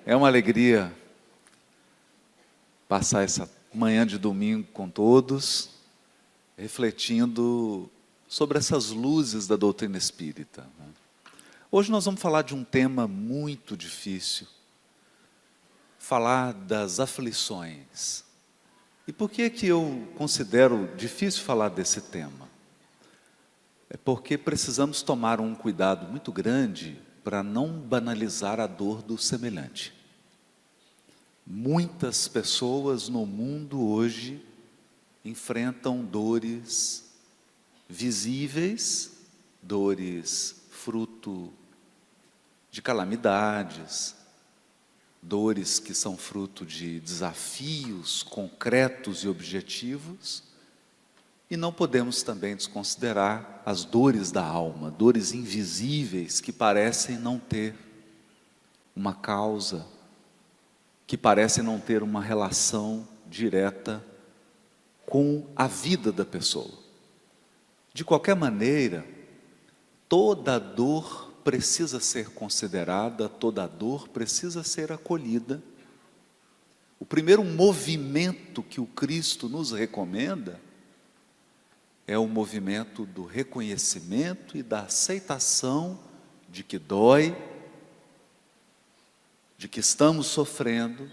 É uma alegria passar essa manhã de domingo com todos, refletindo sobre essas luzes da doutrina espírita. Hoje nós vamos falar de um tema muito difícil, falar das aflições. E por que eu considero difícil falar desse tema? É porque precisamos tomar um cuidado muito grande para não banalizar a dor do semelhante. Muitas pessoas no mundo hoje enfrentam dores visíveis, dores fruto de calamidades, dores que são fruto de desafios concretos e objetivos, e não podemos também desconsiderar as dores da alma, dores invisíveis que parecem não ter uma causa, que parecem não ter uma relação direta com a vida da pessoa. De qualquer maneira, toda dor precisa ser considerada, toda dor precisa ser acolhida. O primeiro movimento que o Cristo nos recomenda é o movimento do reconhecimento e da aceitação de que dói, de que estamos sofrendo,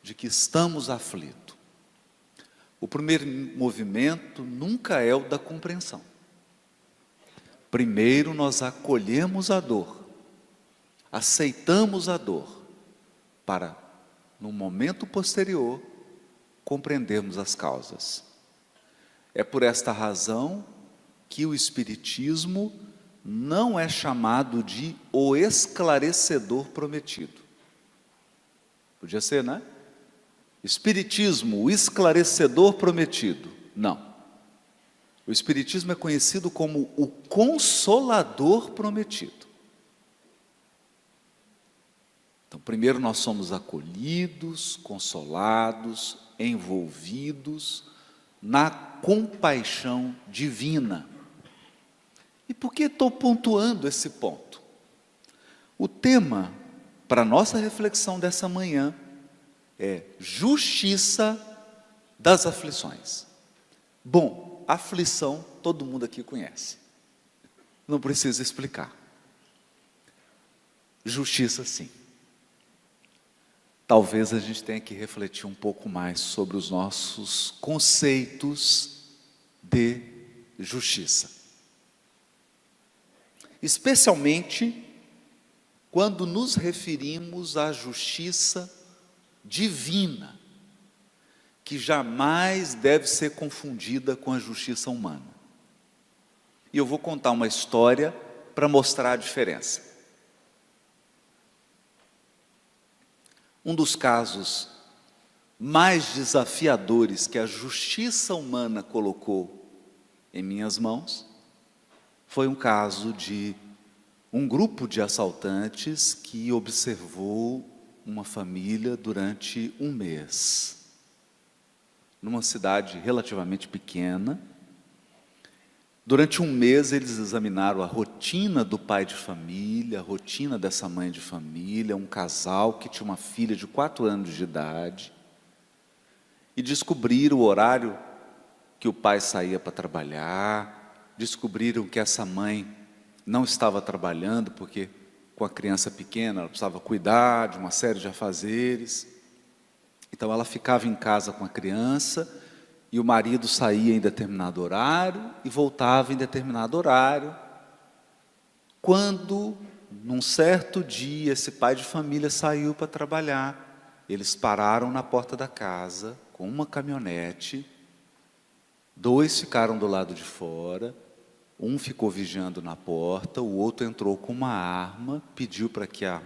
de que estamos aflitos. O primeiro movimento nunca é o da compreensão. Primeiro nós acolhemos a dor, aceitamos a dor, para, no momento posterior, compreendermos as causas. É por esta razão que o Espiritismo não é chamado de o esclarecedor prometido. Podia ser, né? Espiritismo, o esclarecedor prometido. Não. O Espiritismo é conhecido como o consolador prometido. Então, primeiro nós somos acolhidos, consolados, envolvidos na compaixão divina. E por que estou pontuando esse ponto? O tema para a nossa reflexão dessa manhã é justiça das aflições. Bom, aflição todo mundo aqui conhece. Não precisa explicar. Justiça sim. Talvez a gente tenha que refletir um pouco mais sobre os nossos conceitos de justiça. Especialmente quando nos referimos à justiça divina, que jamais deve ser confundida com a justiça humana. E eu vou contar uma história para mostrar a diferença. Um dos casos mais desafiadores que a justiça humana colocou em minhas mãos foi um caso de um grupo de assaltantes que observou uma família durante um mês, numa cidade relativamente pequena. Durante um mês eles examinaram a rotina do pai de família, a rotina dessa mãe de família, um casal que tinha uma filha de 4 anos de idade, e descobriram o horário que o pai saía para trabalhar, descobriram que essa mãe não estava trabalhando, porque com a criança pequena ela precisava cuidar de uma série de afazeres, então ela ficava em casa com a criança, e o marido saía em determinado horário e voltava em determinado horário. Quando, num certo dia, esse pai de família saiu para trabalhar, eles pararam na porta da casa com uma caminhonete, 2 ficaram do lado de fora, um ficou vigiando na porta, o outro entrou com uma arma, pediu para que a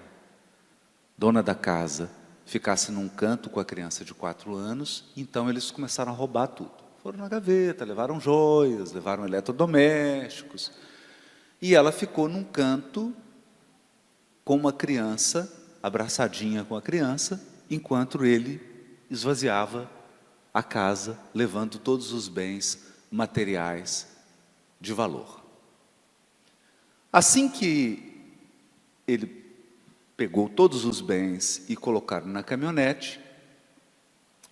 dona da casa ficasse num canto com a criança de 4 anos, então eles começaram a roubar tudo. Foram na gaveta, levaram joias, levaram eletrodomésticos, e ela ficou num canto com uma criança, abraçadinha com a criança, enquanto ele esvaziava a casa, levando todos os bens materiais de valor. Assim que ele pegou todos os bens e colocaram na caminhonete.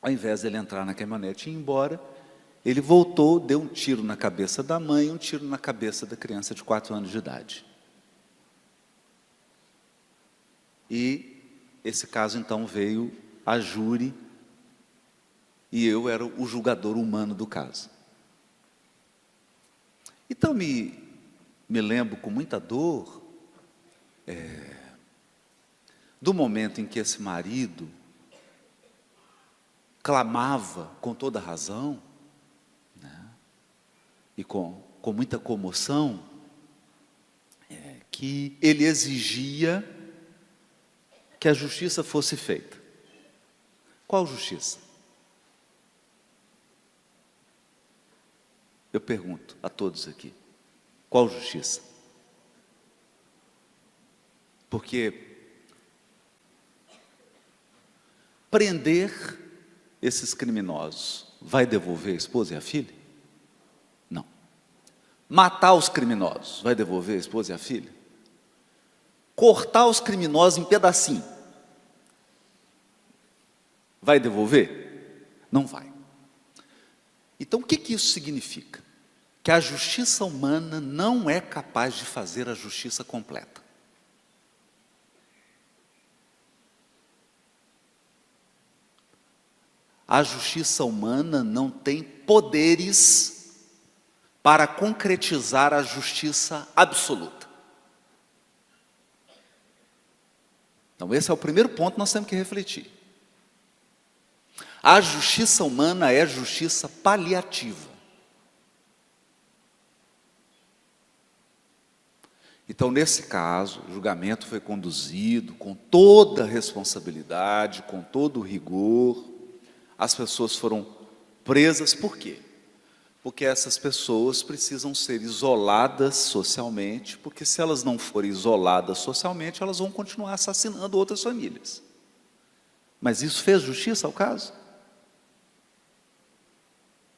Ao invés de ele entrar na caminhonete e ir embora, ele voltou, deu um tiro na cabeça da mãe e um tiro na cabeça da criança de 4 anos de idade. E esse caso então veio a júri e eu era o julgador humano do caso. Então me lembro com muita dor do momento em que esse marido clamava com toda razão, né, e com muita comoção, que ele exigia que a justiça fosse feita. Qual justiça? Eu pergunto a todos aqui, qual justiça? Porque prender esses criminosos vai devolver a esposa e a filha? Não. Matar os criminosos vai devolver a esposa e a filha? Cortar os criminosos em pedacinho vai devolver? Não vai. Então o que isso significa? Que a justiça humana não é capaz de fazer a justiça completa. A justiça humana não tem poderes para concretizar a justiça absoluta. Então esse é o primeiro ponto que nós temos que refletir. A justiça humana é justiça paliativa. Então, nesse caso, o julgamento foi conduzido com toda a responsabilidade, com todo o rigor. As pessoas foram presas, por quê? Porque essas pessoas precisam ser isoladas socialmente, porque se elas não forem isoladas socialmente, elas vão continuar assassinando outras famílias. Mas isso fez justiça ao caso?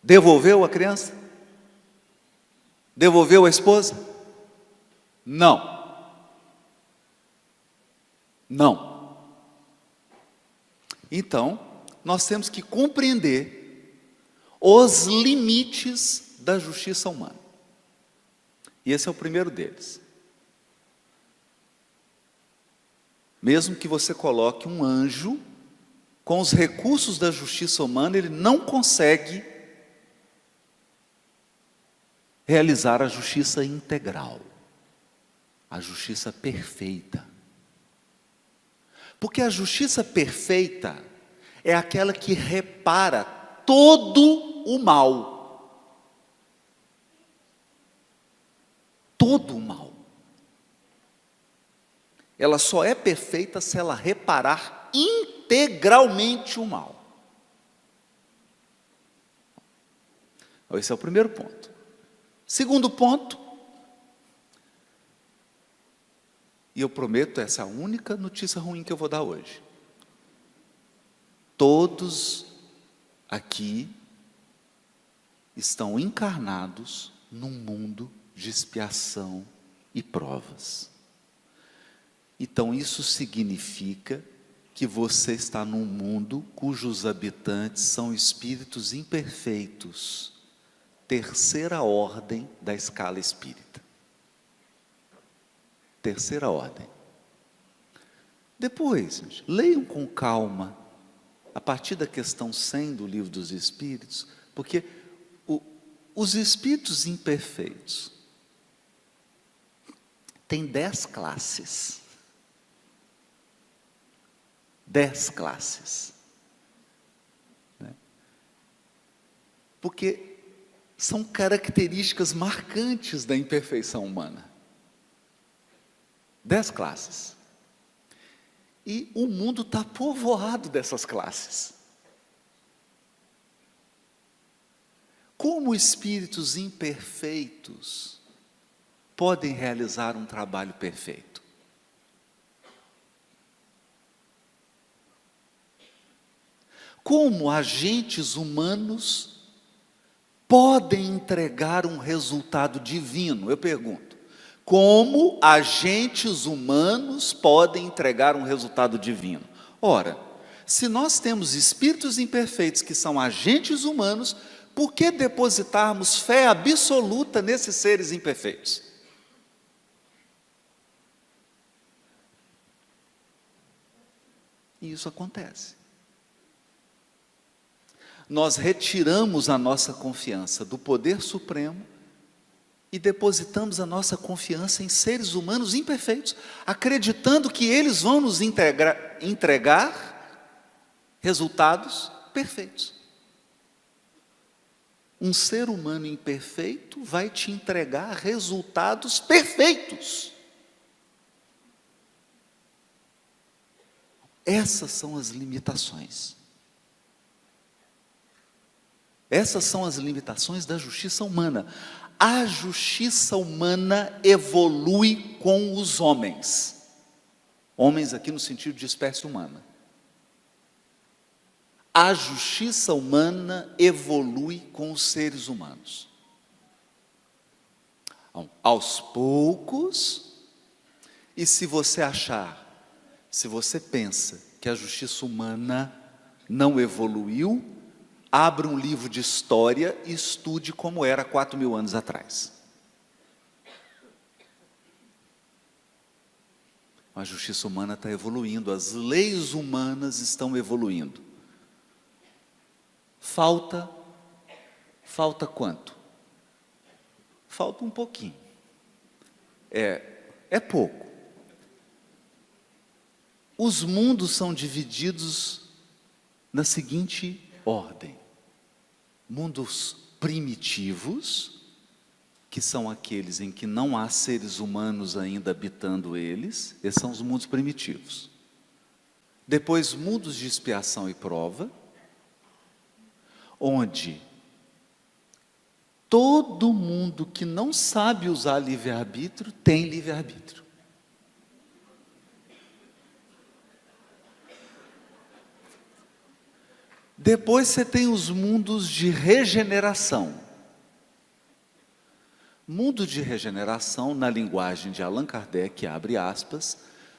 Devolveu a criança? Devolveu a esposa? Não. Não. Então, nós temos que compreender os limites da justiça humana. E esse é o primeiro deles. Mesmo que você coloque um anjo, com os recursos da justiça humana, ele não consegue realizar a justiça integral, a justiça perfeita. Porque a justiça perfeita é aquela que repara todo o mal. Todo o mal. Ela só é perfeita se ela reparar integralmente o mal. Esse é o primeiro ponto. Segundo ponto, e eu prometo, essa é a única notícia ruim que eu vou dar hoje. Todos aqui estão encarnados num mundo de expiação e provas. Então isso significa que você está num mundo cujos habitantes são espíritos imperfeitos, terceira ordem da escala espírita. Terceira ordem. Depois, leiam com calma, a partir da questão 100 do Livro dos Espíritos, porque os espíritos imperfeitos têm 10 classes. 10 classes. Né? Porque são características marcantes da imperfeição humana. 10 classes. E o mundo está povoado dessas classes. Como espíritos imperfeitos podem realizar um trabalho perfeito? Como agentes humanos podem entregar um resultado divino? Eu pergunto, como agentes humanos podem entregar um resultado divino. Ora, se nós temos espíritos imperfeitos que são agentes humanos, por que depositarmos fé absoluta nesses seres imperfeitos? E isso acontece. Nós retiramos a nossa confiança do poder supremo e depositamos a nossa confiança em seres humanos imperfeitos, acreditando que eles vão nos entregar resultados perfeitos. Um ser humano imperfeito vai te entregar resultados perfeitos. Essas são as limitações. Essas são as limitações da justiça humana. A justiça humana evolui com os homens. Homens aqui no sentido de espécie humana. A justiça humana evolui com os seres humanos. Aos poucos, e se você pensa que a justiça humana não evoluiu, abra um livro de história e estude como era 4.000 anos atrás. A justiça humana está evoluindo, as leis humanas estão evoluindo. Falta quanto? Falta um pouquinho. É pouco. Os mundos são divididos na seguinte ordem: mundos primitivos, que são aqueles em que não há seres humanos ainda habitando eles, esses são os mundos primitivos. Depois, mundos de expiação e prova, onde todo mundo que não sabe usar livre-arbítrio tem livre-arbítrio. Depois você tem os mundos de regeneração. Mundo de regeneração, na linguagem de Allan Kardec, abre aspas,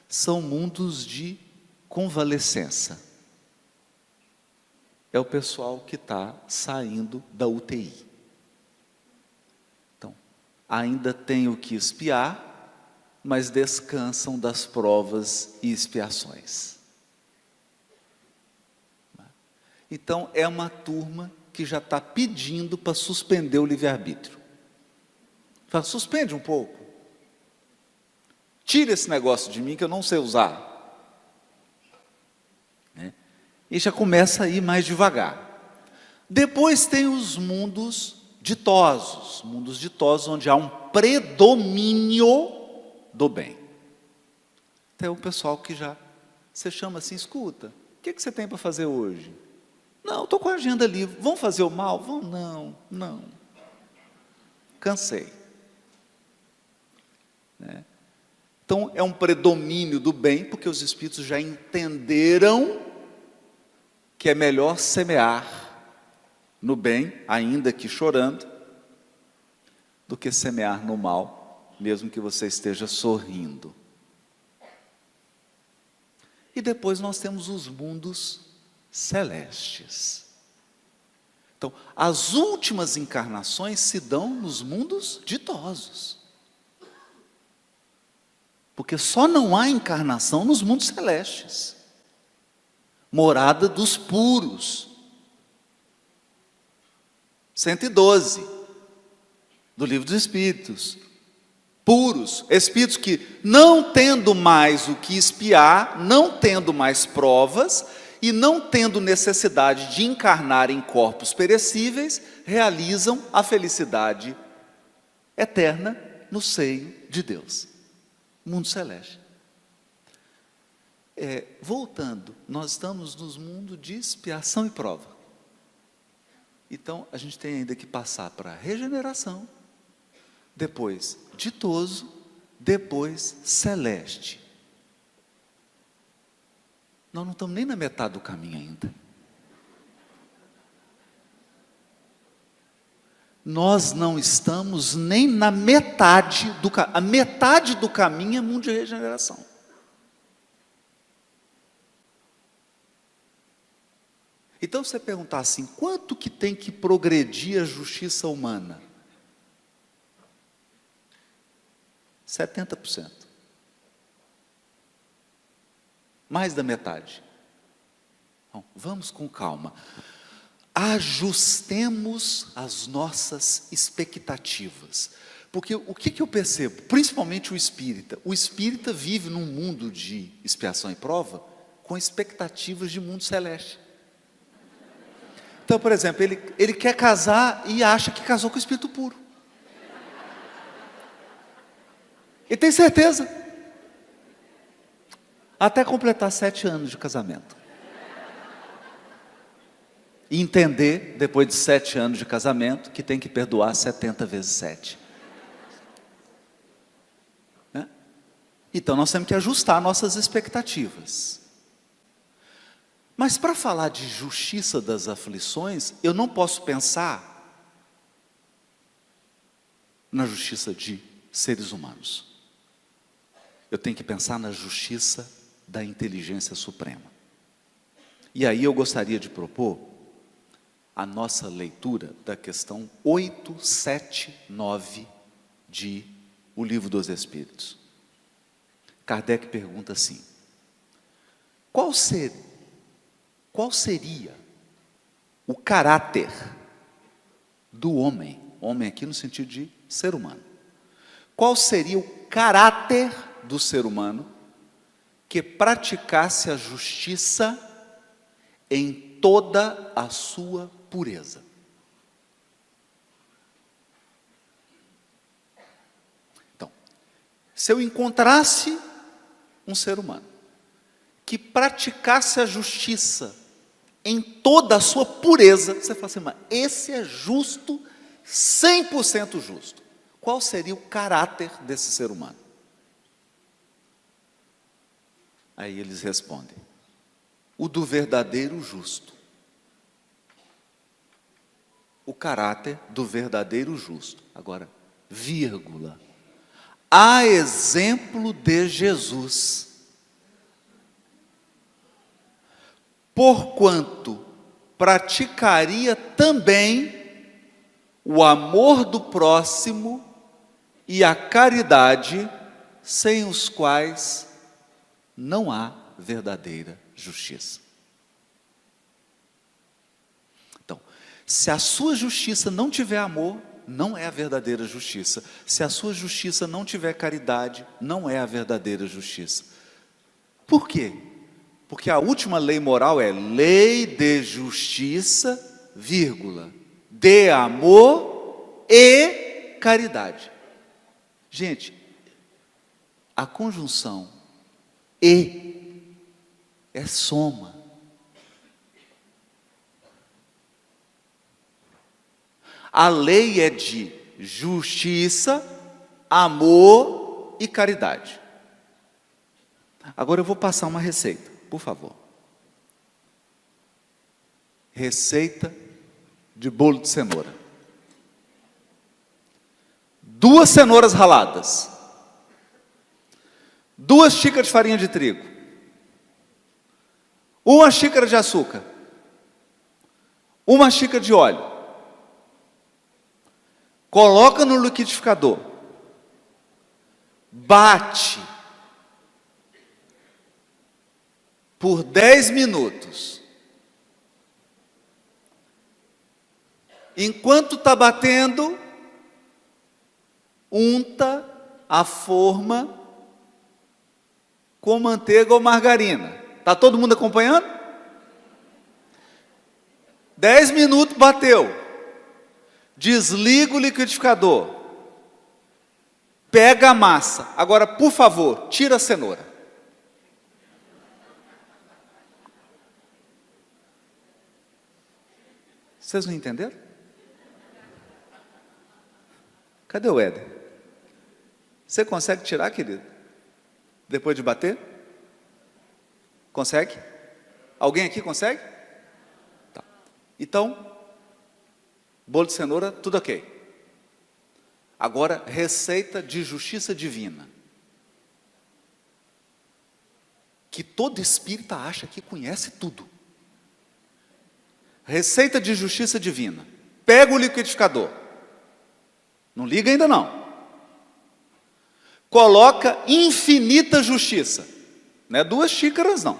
são mundos de convalescença. É o pessoal que está saindo da UTI. Então, ainda tem o que expiar, mas descansam das provas e expiações. Então, é uma turma que já está pedindo para suspender o livre-arbítrio. Fala, suspende um pouco. Tira esse negócio de mim que eu não sei usar. E já começa a ir mais devagar. Depois tem os mundos ditosos. Mundos ditosos onde há um predomínio do bem. Tem o pessoal que já, você chama assim, escuta, o que você tem para fazer hoje? Não, estou com a agenda livre. Vão fazer o mal? Vão? Não. Cansei. Então, é um predomínio do bem, porque os espíritos já entenderam que é melhor semear no bem, ainda que chorando, do que semear no mal, mesmo que você esteja sorrindo. E depois nós temos os mundos celestes. Então, as últimas encarnações se dão nos mundos ditosos. Porque só não há encarnação nos mundos celestes. Morada dos puros. 112 do Livro dos Espíritos. Puros, espíritos que, não tendo mais o que expiar, não tendo mais provas, e não tendo necessidade de encarnar em corpos perecíveis, realizam a felicidade eterna no seio de Deus. Mundo celeste. Voltando, nós estamos nos mundos de expiação e prova. Então, a gente tem ainda que passar para regeneração, depois ditoso, depois celeste. Nós não estamos nem na metade do caminho ainda. nós não estamos nem na metade do caminho. A metade do caminho é mundo de regeneração. Então, você perguntar assim, quanto que tem que progredir a justiça humana? 70%. Mais da metade. Então, vamos com calma. Ajustemos as nossas expectativas. Porque o que eu percebo? Principalmente o espírita. O espírita vive num mundo de expiação e prova com expectativas de mundo celeste. Então, por exemplo, ele quer casar e acha que casou com o espírito puro. Ele tem certeza. Até completar 7 anos de casamento. E entender, depois de 7 anos de casamento, que tem que perdoar 70 vezes 7. Né? Então, nós temos que ajustar nossas expectativas. Mas para falar de justiça das aflições, eu não posso pensar na justiça de seres humanos. Eu tenho que pensar na justiça da inteligência suprema. E aí eu gostaria de propor a nossa leitura da questão 879 de O Livro dos Espíritos. Kardec pergunta assim: qual seria o caráter do homem aqui no sentido de ser humano, qual seria o caráter do ser humano que praticasse a justiça em toda a sua pureza? Então, se eu encontrasse um ser humano que praticasse a justiça em toda a sua pureza, você fala assim, mas esse é justo, 100% justo. Qual seria o caráter desse ser humano? Aí eles respondem: o do verdadeiro justo. O caráter do verdadeiro justo. Agora, vírgula. A exemplo de Jesus. Porquanto praticaria também o amor do próximo e a caridade, sem os quais não há verdadeira justiça. Então, se a sua justiça não tiver amor, não é a verdadeira justiça. Se a sua justiça não tiver caridade, não é a verdadeira justiça. Por quê? Porque a última lei moral é lei de justiça, vírgula, de amor e caridade. Gente, a conjunção e é soma. A lei é de justiça, amor e caridade. Agora eu vou passar uma receita, por favor. Receita de bolo de cenoura. 2 cenouras raladas. 2 xícaras de farinha de trigo. 1 xícara de açúcar. 1 xícara de óleo. Coloca no liquidificador. Bate. Por 10 minutos. Enquanto está batendo, unta a forma com manteiga ou margarina. Está todo mundo acompanhando? 10 minutos bateu. Desliga o liquidificador. Pega a massa. Agora, por favor, tira a cenoura. Vocês não entenderam? Cadê o Éder? Você consegue tirar, querido? Depois de bater? Consegue? Alguém aqui consegue? Tá. Então, Bolo de cenoura, tudo ok. Agora, receita de justiça divina. Que todo espírita acha que conhece tudo. Receita de justiça divina. Pega o liquidificador. Não liga ainda não. Coloca infinita justiça. Não é 2 xícaras não.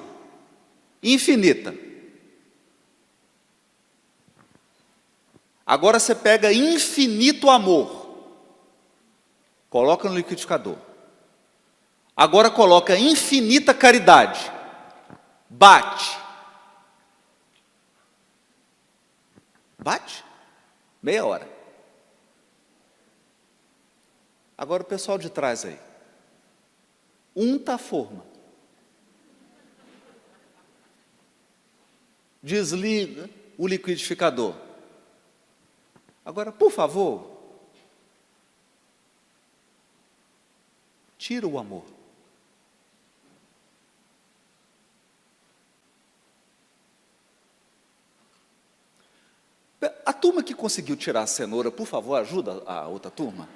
Infinita. Agora você pega infinito amor. Coloca no liquidificador. Agora coloca infinita caridade. Bate. Bate? Meia hora. Agora o pessoal de trás aí. Unta a forma. Desliga o liquidificador. Agora, por favor, tira o amor. A turma que conseguiu tirar a cenoura, por favor, ajuda a outra turma.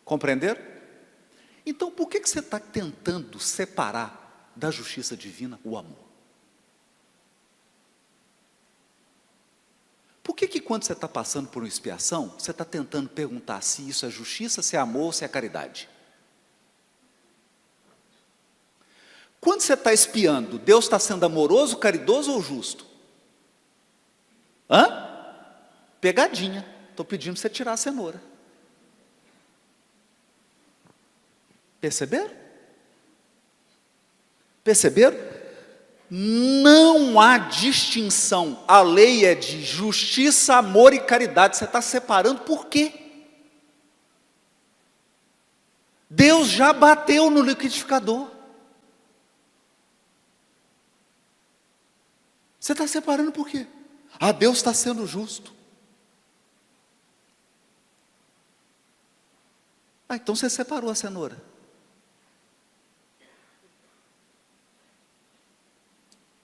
Compreenderam? Então, por que você está tentando separar da justiça divina o amor? Por que quando você está passando por uma expiação, você está tentando perguntar se isso é justiça, se é amor ou se é caridade? Quando você está expiando, Deus está sendo amoroso, caridoso ou justo? Hã? Pegadinha. Estou pedindo para você tirar a cenoura. Perceberam? Perceberam? Não há distinção. A lei é de justiça, amor e caridade. Você está separando por quê? Deus já bateu no liquidificador. Você está separando por quê? Ah, Deus está sendo justo. Ah, então você separou a cenoura.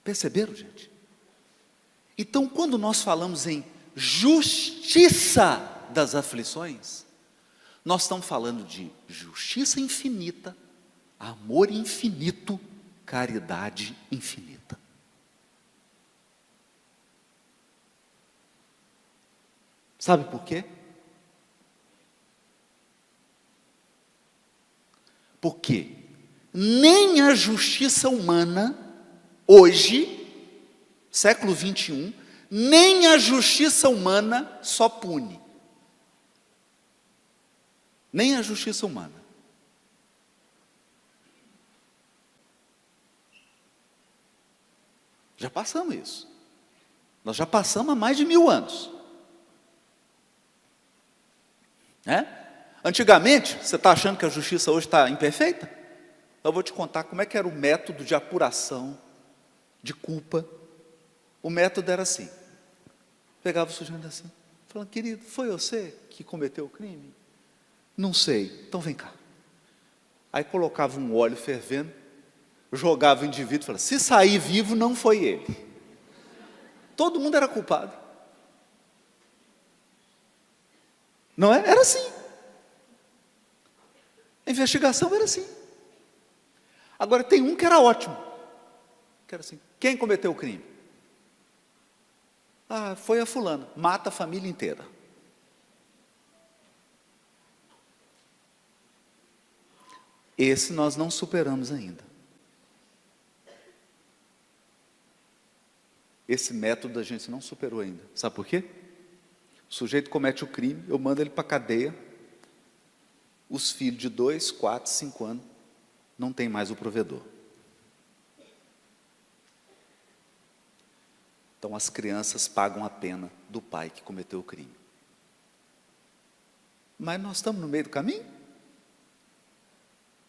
Perceberam, gente? Então, quando nós falamos em justiça das aflições, nós estamos falando de justiça infinita, amor infinito, caridade infinita. Sabe por quê? Porque nem a justiça humana, hoje, século 21, nem a justiça humana só pune. Nem a justiça humana. Já passamos isso. Nós já passamos há mais de 1000 anos. Antigamente, você está achando que a justiça hoje está imperfeita? Eu vou te contar como é que era o método de apuração de culpa. O método era assim: pegava o sujeito assim, falando, querido, foi você que cometeu o crime? Não sei, então vem cá. Aí colocava um óleo fervendo, jogava o indivíduo e falava, se sair vivo não foi ele. Todo mundo era culpado. Não é? Era assim. A investigação era assim. Agora tem um que era ótimo. Que era assim, quem cometeu o crime? Ah, foi a fulana. Mata a família inteira. Esse nós não superamos ainda. Esse método a gente não superou ainda. Sabe por quê? O sujeito comete o crime, eu mando ele para a cadeia. Os filhos de 2, 4, 5 anos não tem mais o provedor. Então as crianças pagam a pena do pai que cometeu o crime. Mas nós estamos no meio do caminho?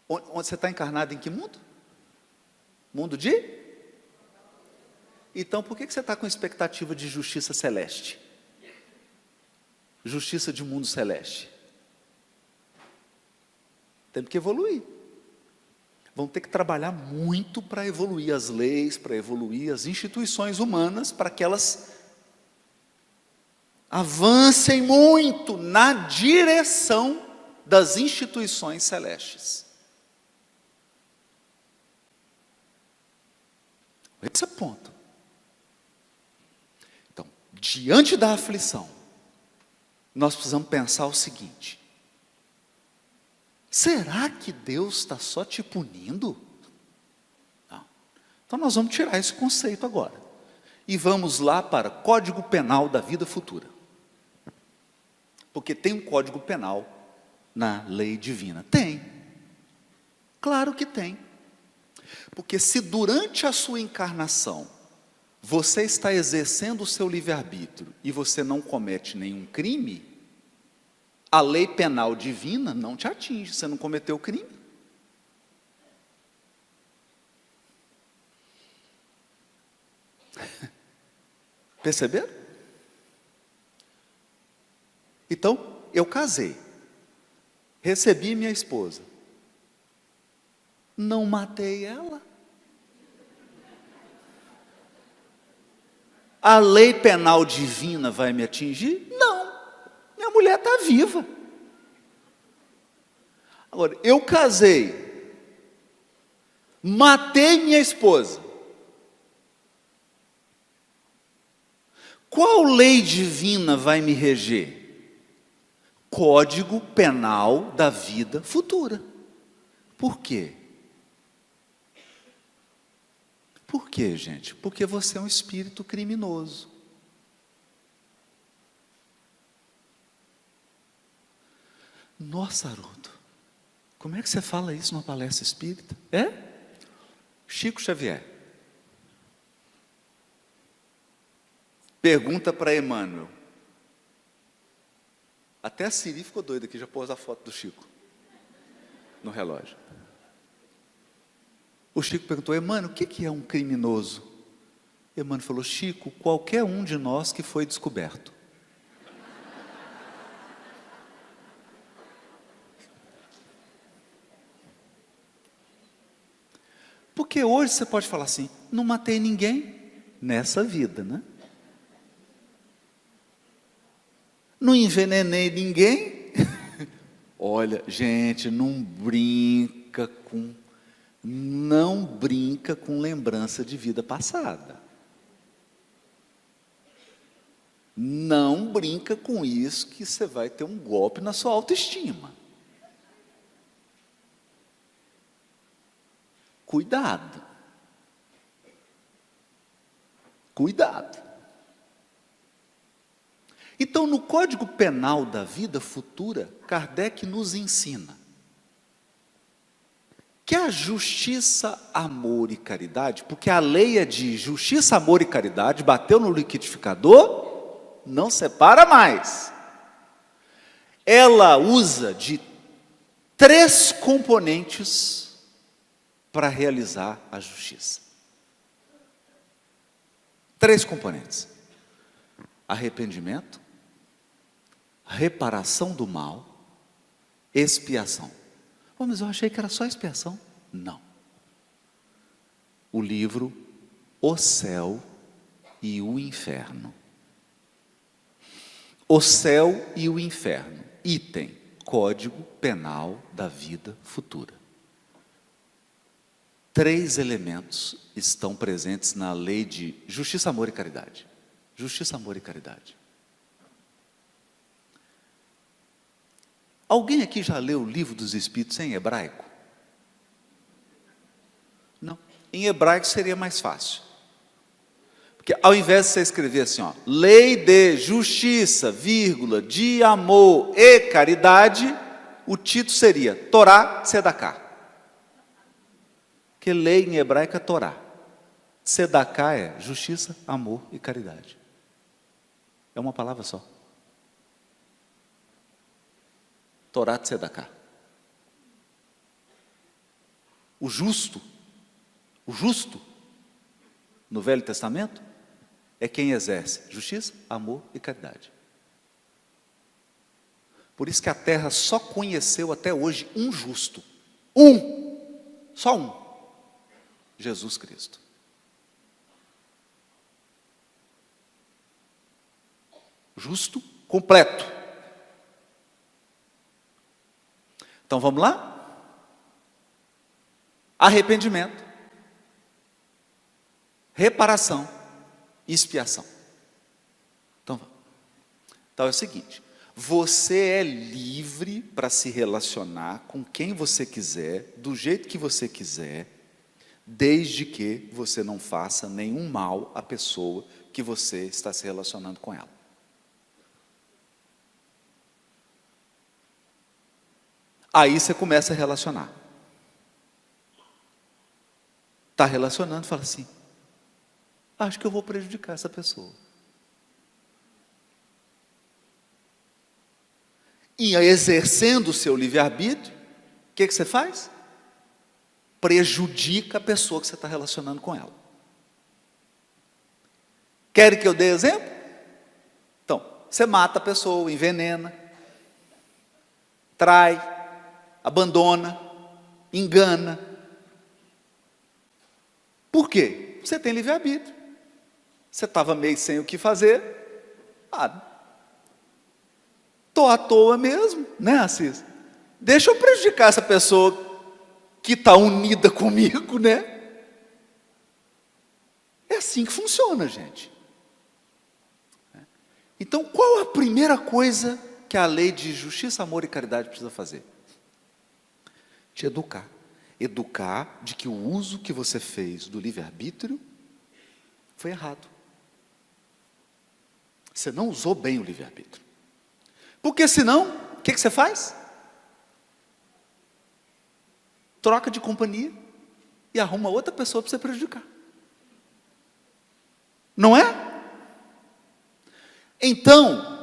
Onde você está encarnado, em que mundo? Mundo de? Então por que você está com expectativa de justiça celeste? Justiça de mundo celeste? Temos que evoluir. Vamos ter que trabalhar muito para evoluir as leis, para evoluir as instituições humanas, para que elas Avancem muito na direção das instituições celestes. Esse é o ponto. Então, diante da aflição, nós precisamos pensar o seguinte: será que Deus está só te punindo? Não. Então nós vamos tirar esse conceito agora. E vamos lá para Código Penal da Vida Futura. Porque tem um Código Penal na lei divina. Tem. Claro que tem. Porque se durante a sua encarnação você está exercendo o seu livre-arbítrio e você não comete nenhum crime, a lei penal divina não te atinge, você não cometeu crime. Perceberam? Então, eu casei, recebi minha esposa, não matei ela. A lei penal divina vai me atingir? Não, minha mulher está viva. Agora, eu casei, matei minha esposa. Qual lei divina vai me reger? Código Penal da Vida Futura. Por quê? Por quê, gente? Porque você é um espírito criminoso. Nossa, Haroldo, como é que você fala isso numa palestra espírita? É? Chico Xavier pergunta para Emmanuel. Até a Siri ficou doida aqui, já pôs a foto do Chico no relógio. O Chico perguntou: Emmanuel, o que é um criminoso? Emmanuel falou: Chico, qualquer um de nós que foi descoberto. Porque hoje você pode falar assim: não matei ninguém nessa vida, né? Não envenenei ninguém. Olha, gente, não brinca com lembrança de vida passada. Não brinca com isso, que você vai ter um golpe na sua autoestima. Cuidado. Cuidado. Então, no Código Penal da Vida Futura, Kardec nos ensina que a justiça, amor e caridade, porque a lei é de justiça, amor e caridade, bateu no liquidificador, não separa mais. Ela usa de 3 componentes para realizar a justiça. 3 componentes: arrependimento, reparação do mal, expiação. Oh, mas eu achei que era só expiação. Não. O livro O Céu e o Inferno. O Céu e o Inferno. Item: Código Penal da Vida Futura. 3 elementos estão presentes na lei de justiça, amor e caridade. Justiça, amor e caridade. Alguém aqui já leu o Livro dos Espíritos em hebraico? Não. Em hebraico seria mais fácil. Porque ao invés de você escrever assim, ó, lei de justiça, vírgula, de amor e caridade, o título seria Torá Tzedaká. Porque lei em hebraico é Torá. Tzedaká é justiça, amor e caridade. É uma palavra só. Torá Tzedaká. O justo, no Velho Testamento, é quem exerce justiça, amor e caridade. Por isso que a terra só conheceu até hoje um justo. Só um. Jesus Cristo. justo, completo. Então vamos lá? Arrependimento, reparação e expiação. Então é o seguinte: você é livre para se relacionar com quem você quiser, do jeito que você quiser, desde que você não faça nenhum mal à pessoa que você está se relacionando com ela. Aí você começa a relacionar. Está relacionando e fala assim: acho que eu vou prejudicar essa pessoa. E exercendo o seu livre-arbítrio, o que você faz? Prejudica a pessoa que você está relacionando com ela. Querem que eu dê exemplo? Então, você mata a pessoa, envenena, trai, abandona, engana. Por quê? Você tem livre-arbítrio. Você estava meio sem o que fazer. Estou à toa mesmo, né, Assis? Deixa eu prejudicar essa pessoa que está unida comigo, né? É assim que funciona, gente. Então, qual a primeira coisa que a lei de justiça, amor e caridade precisa fazer? Te educar. Educar de que o uso que você fez do livre-arbítrio foi errado. Você não usou bem o livre-arbítrio. Porque senão, o que você faz? Troca de companhia e arruma outra pessoa para você prejudicar. Não é? Então,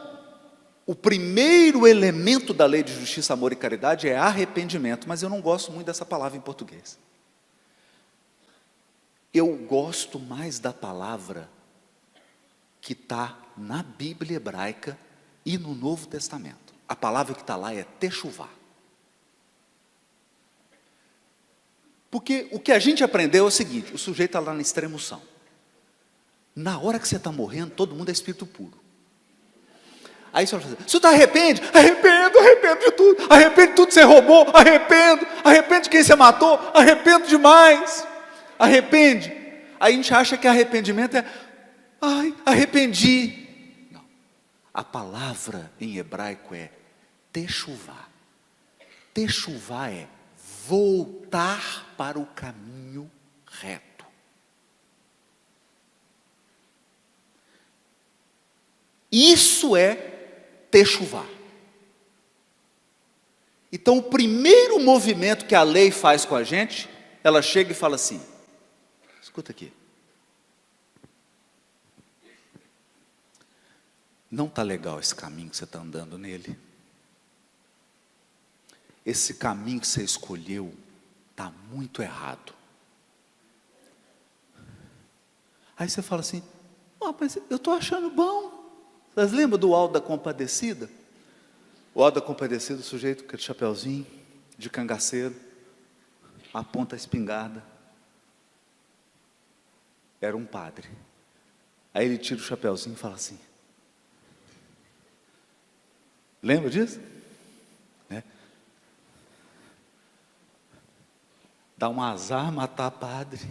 o primeiro elemento da lei de justiça, amor e caridade é arrependimento, mas eu não gosto muito dessa palavra em português. Eu gosto mais da palavra que está na Bíblia hebraica e no Novo Testamento. A palavra que está lá é techuvá. Porque o que a gente aprendeu é o seguinte: o sujeito está lá na extremoção. Na hora que você está morrendo, todo mundo é espírito puro. Aí você vai fazer: você arrepende? Arrependo de tudo. Arrependo de tudo que você roubou. Arrependo de quem você matou. Arrependo demais. Arrepende. Aí a gente acha que arrependimento é: ai, arrependi. Não. A palavra em hebraico é techuvá. Techuvá é voltar para o caminho reto. Isso é techuvá. Então, o primeiro movimento que a lei faz com a gente, ela chega e fala assim: escuta aqui, não está legal esse caminho que você está andando nele. Esse caminho que você escolheu está muito errado. Aí você fala assim: mas eu estou achando bom. Vocês lembram do Auto da Compadecida? O Auto da Compadecida, o sujeito com aquele chapeuzinho de cangaceiro, aponta a espingarda. Era um padre. Aí ele tira o chapeuzinho e fala assim: lembra disso? Dá um azar matar padre.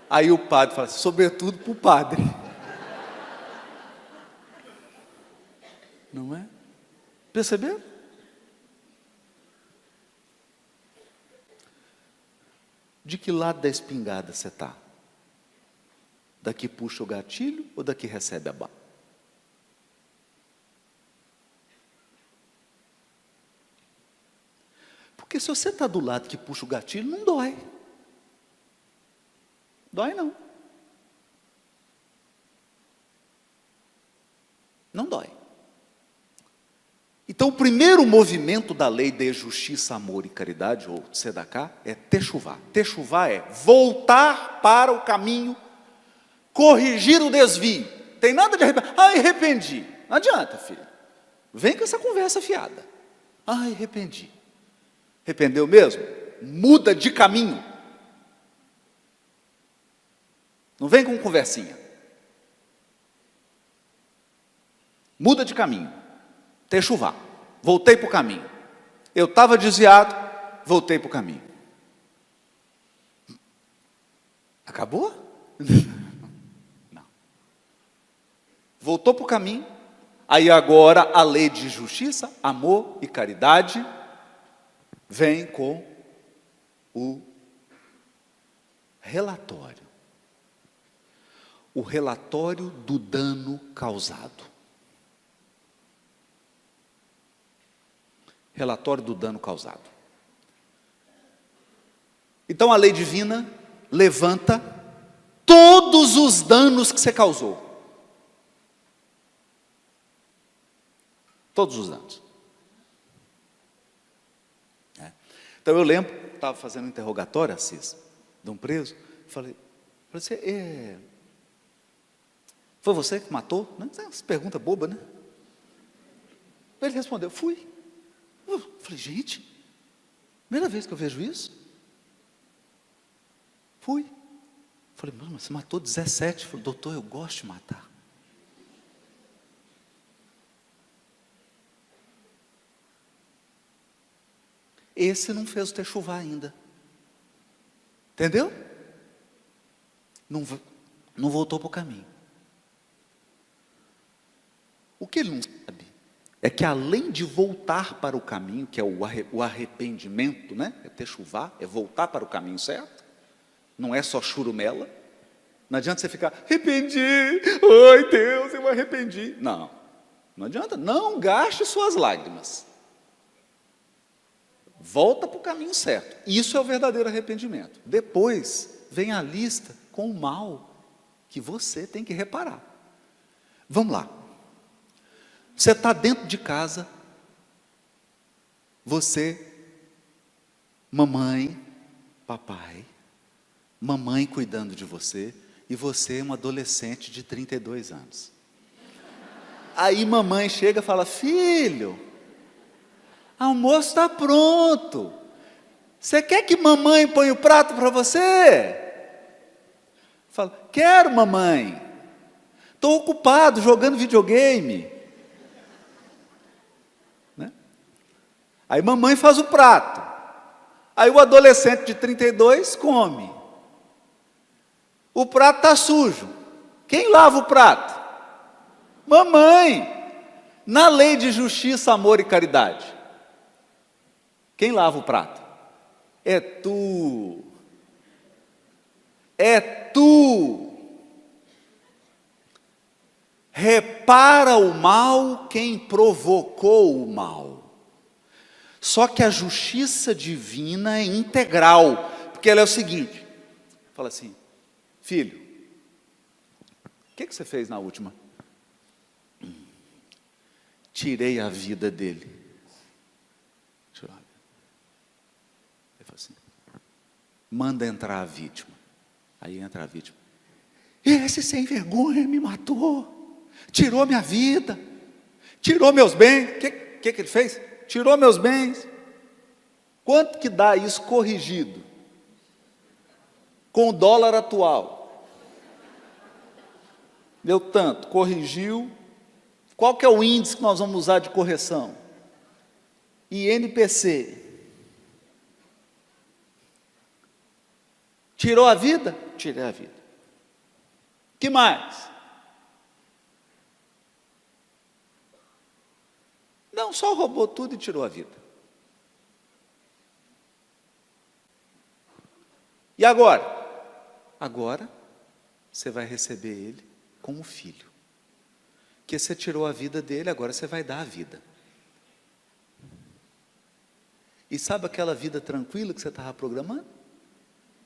Aí o padre fala assim: sobretudo para o padre. Não é? Percebeu? De que lado da espingarda você está? Da que puxa o gatilho ou da que recebe a bala? Porque se você está do lado que puxa o gatilho, não dói. Dói não. Não dói. Então, o primeiro movimento da lei de justiça, amor e caridade, ou tzedakah, é techuvá. Techuvá é voltar para o caminho, corrigir o desvio. Tem nada de arrepender. Ai, arrependi. Não adianta, filho. Vem com essa conversa fiada. Ai, arrependi. Arrependeu mesmo? Muda de caminho. Não vem com conversinha. Muda de caminho. Techuvá. Voltei para o caminho. Eu estava desviado, voltei para o caminho. Acabou? Não. Voltou para o caminho. Aí agora a lei de justiça, amor e caridade vem com o relatório. O relatório do dano causado. Relatório do dano causado. Então a lei divina levanta todos os danos que você causou. Todos os danos. Então eu lembro, estava fazendo um interrogatório, Assis, de um preso, falei assim, foi você que matou? Essa pergunta boba, né? Ele respondeu, fui. Eu falei, gente, primeira vez que eu vejo isso. Fui. Falei, mas você matou 17. Falei, doutor, eu gosto de matar. Esse não fez o techuvá ainda. Entendeu? Não voltou para o caminho. O que ele não sabe é que além de voltar para o caminho, que é o arrependimento, né? É techuvá, é voltar para o caminho certo. Não é só churumela. Não adianta você ficar, arrependi, ai Deus, eu me arrependi. Não, não adianta, não gaste suas lágrimas. Volta para o caminho certo. Isso é o verdadeiro arrependimento. Depois vem a lista com o mal que você tem que reparar. Vamos lá. Você está dentro de casa, você, mamãe, papai, mamãe cuidando de você, e você é um adolescente de 32 anos. Aí mamãe chega e fala, filho, almoço está pronto. Você quer que mamãe ponha o prato para você? Fala, quero mamãe. Estou ocupado jogando videogame. Né? Aí mamãe faz o prato. Aí o adolescente de 32 come. O prato está sujo. Quem lava o prato? Mamãe. Na lei de justiça, amor e caridade. Quem lava o prato? É tu. É tu. Repara o mal quem provocou o mal. Só que a justiça divina é integral, porque ela é o seguinte, fala assim, filho, o que você fez na última? Tirei a vida dele. Ele fala assim, manda entrar a vítima. Aí entra a vítima. Esse sem vergonha me matou, tirou minha vida, tirou meus bens. O que ele fez? Tirou meus bens. Quanto que dá isso corrigido? Com o dólar atual. Deu tanto, corrigiu. Qual que é o índice que nós vamos usar de correção? INPC. Tirou a vida? Tirei a vida. Que mais? Não, só roubou tudo e tirou a vida. E agora? Agora, você vai receber ele como filho. Porque você tirou a vida dele, agora você vai dar a vida. E sabe aquela vida tranquila que você estava programando?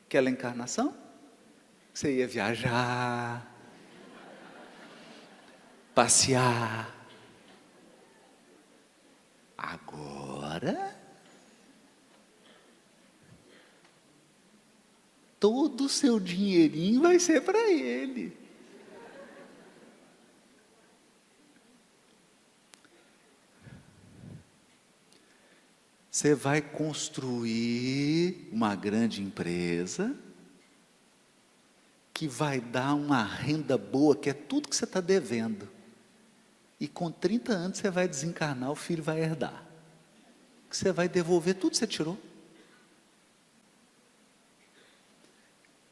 Aquela encarnação? Você ia viajar, passear. Agora, todo o seu dinheirinho vai ser para ele. Você vai construir uma grande empresa que vai dar uma renda boa, que é tudo que você está devendo. E com 30 anos você vai desencarnar, o filho vai herdar. Você vai devolver tudo que você tirou.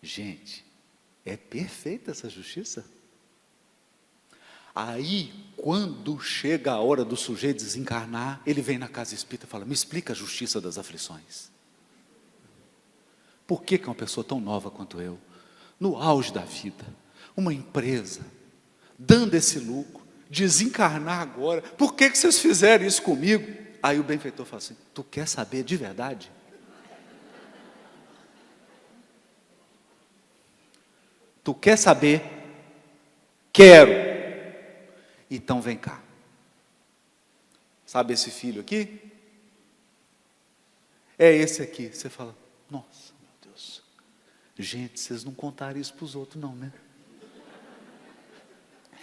Gente, é perfeita essa justiça. Aí, quando chega a hora do sujeito desencarnar, ele vem na casa espírita e fala: me explica a justiça das aflições. Por que uma pessoa tão nova quanto eu, no auge da vida, uma empresa, dando esse lucro, desencarnar agora, por que vocês fizeram isso comigo? Aí o benfeitor fala assim: tu quer saber de verdade? Tu quer saber? Quero. Então vem cá. Sabe esse filho aqui? É esse aqui. Você fala: nossa, meu Deus. Gente, vocês não contaram isso para os outros não, né?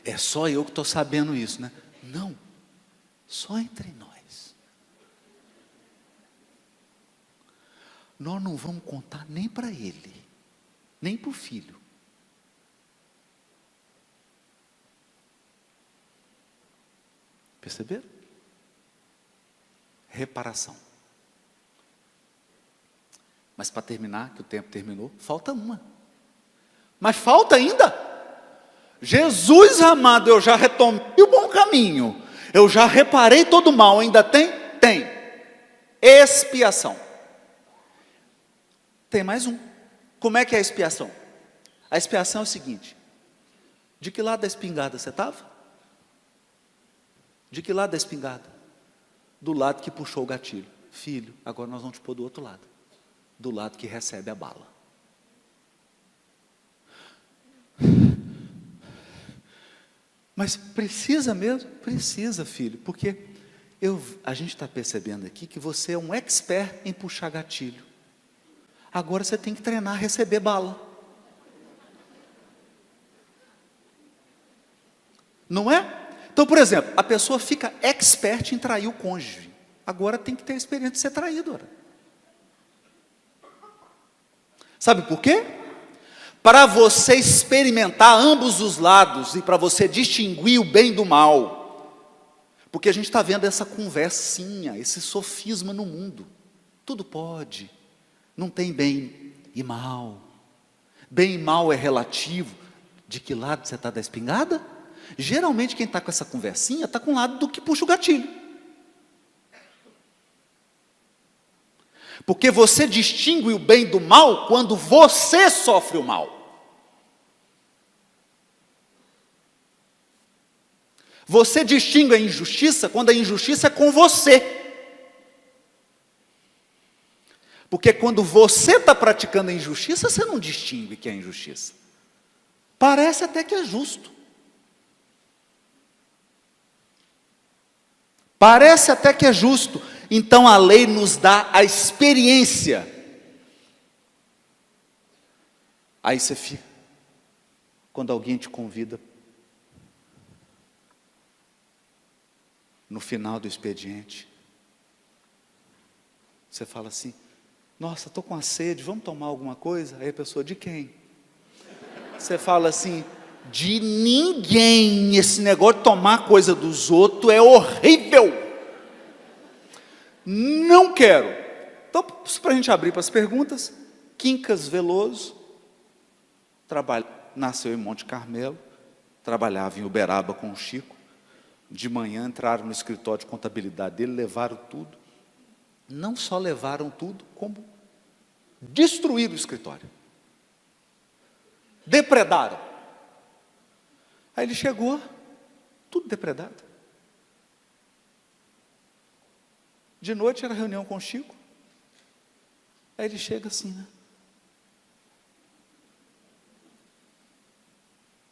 É só eu que estou sabendo isso, né? Não. Só entre nós. Nós não vamos contar nem para ele, nem para o filho. Perceberam? Reparação. Mas para terminar, que o tempo terminou, falta uma. Mas falta ainda. Jesus amado, eu já retomei o bom caminho. Eu já reparei todo o mal. Ainda tem? Tem. Expiação. Tem mais um. Como é que é a expiação? A expiação é o seguinte: de que lado da espingarda você estava? De que lado da espingarda? Do lado que puxou o gatilho. Filho, agora nós vamos te pôr do outro lado. Do lado que recebe a bala. Mas precisa mesmo? Precisa, filho. Porque a gente está percebendo aqui que você é um expert em puxar gatilho. Agora você tem que treinar a receber bala. Não é? Então, por exemplo, a pessoa fica expert em trair o cônjuge. Agora tem que ter a experiência de ser traído. Ora. Sabe por quê? Para você experimentar ambos os lados e para você distinguir o bem do mal. Porque a gente está vendo essa conversinha, esse sofisma no mundo. Tudo pode. Não tem bem e mal. Bem e mal é relativo. De que lado você está da espingarda? Geralmente quem está com essa conversinha está com o lado do que puxa o gatilho. Porque você distingue o bem do mal quando você sofre o mal. Você distingue a injustiça quando a injustiça é com você. Porque quando você está praticando a injustiça, você não distingue que é injustiça. Parece até que é justo. Parece até que é justo. Então a lei nos dá a experiência. Aí você fica, quando alguém te convida, no final do expediente, você fala assim: nossa, estou com a sede, vamos tomar alguma coisa? Aí a pessoa: de quem? Você fala assim: de ninguém. Esse negócio de tomar coisa dos outros é horrível. Não quero. Então, para a gente abrir para as perguntas, Quincas Veloso, nasceu em Monte Carmelo, trabalhava em Uberaba com o Chico. De manhã entraram no escritório de contabilidade dele, levaram tudo. Não só levaram tudo, como destruíram o escritório. Depredaram. Aí ele chegou, tudo depredado. De noite era reunião com o Chico. Aí ele chega assim, né?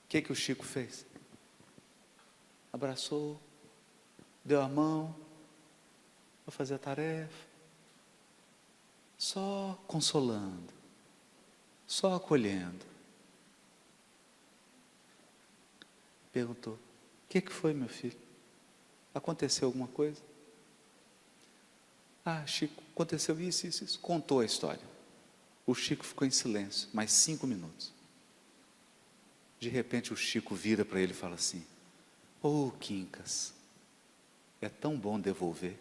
O que o Chico fez? Abraçou, deu a mão, para fazer a tarefa, só consolando, só acolhendo. Perguntou: o que foi, meu filho? Aconteceu alguma coisa? Ah, Chico, aconteceu isso, isso, isso. Contou a história. O Chico ficou em silêncio, mais 5 minutos. De repente o Chico vira para ele e fala assim: Oh, Quincas, é tão bom devolver.